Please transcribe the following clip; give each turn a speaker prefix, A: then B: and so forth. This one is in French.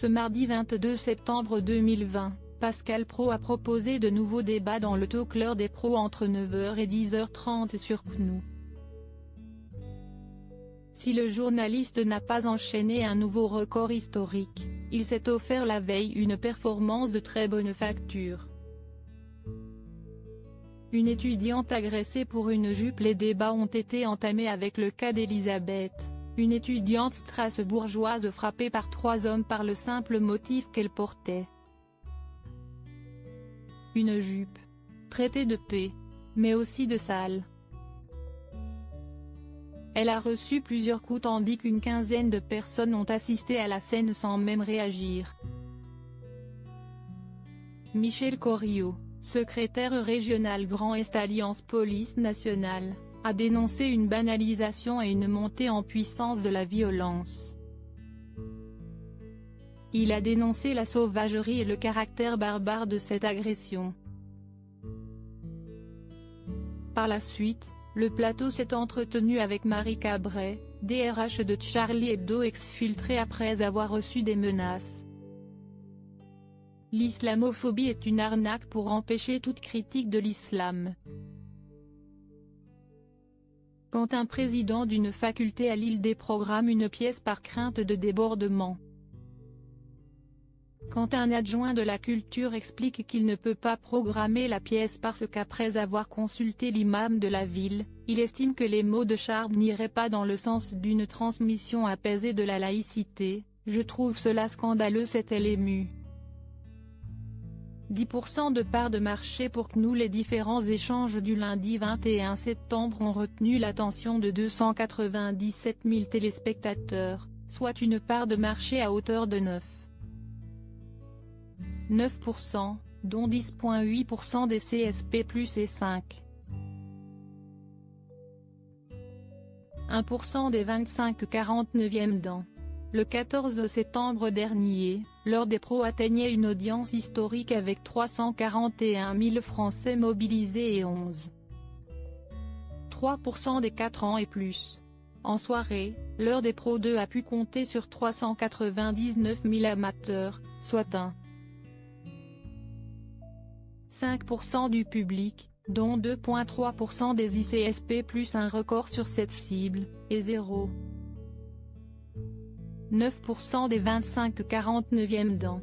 A: Ce mardi 22 septembre 2020, Pascal Praud a proposé de nouveaux débats dans le talk L'heure des pros entre 9h et 10h30 sur CNews. Si le journaliste n'a pas enchaîné un nouveau record historique, il s'est offert la veille une performance de très bonne facture. Une étudiante agressée pour une jupe. Les débats ont été entamés avec le cas d'Elisabeth, une étudiante strasbourgeoise frappée par 3 hommes par le simple motif qu'elle portait une jupe, traitée de paix, mais aussi de sale. Elle a reçu plusieurs coups tandis qu'une quinzaine de personnes ont assisté à la scène sans même réagir. Michel Corriot, secrétaire régional Grand Est Alliance Police Nationale, a dénoncé une banalisation et une montée en puissance de la violence. Il a dénoncé la sauvagerie et le caractère barbare de cette agression. Par la suite, le plateau s'est entretenu avec Marie Cabret, DRH de Charlie Hebdo exfiltrée après avoir reçu des menaces. L'islamophobie est une arnaque pour empêcher toute critique de l'islam. Quand un président d'une faculté à Lille déprogramme une pièce par crainte de débordement. Quand un adjoint de la culture explique qu'il ne peut pas programmer la pièce parce qu'après avoir consulté l'imam de la ville, il estime que les mots de Charb n'iraient pas dans le sens d'une transmission apaisée de la laïcité, je trouve cela scandaleux, s'est-elle émue. 10% de part de marché pour CNews. Les différents échanges du lundi 21 septembre ont retenu l'attention de 297 000 téléspectateurs, soit une part de marché à hauteur de 9%, dont 10,8% des CSP+ et 1% des 25-49e dents. Le 14 septembre dernier, l'heure des pros atteignait une audience historique avec 341 000 Français mobilisés et 11,3% des 4 ans et plus. En soirée, l'heure des pros 2 a pu compter sur 399 000 amateurs, soit 5% du public, dont 2,3% des ICSP+, un record sur cette cible, et 0,9% des 25-49e dents.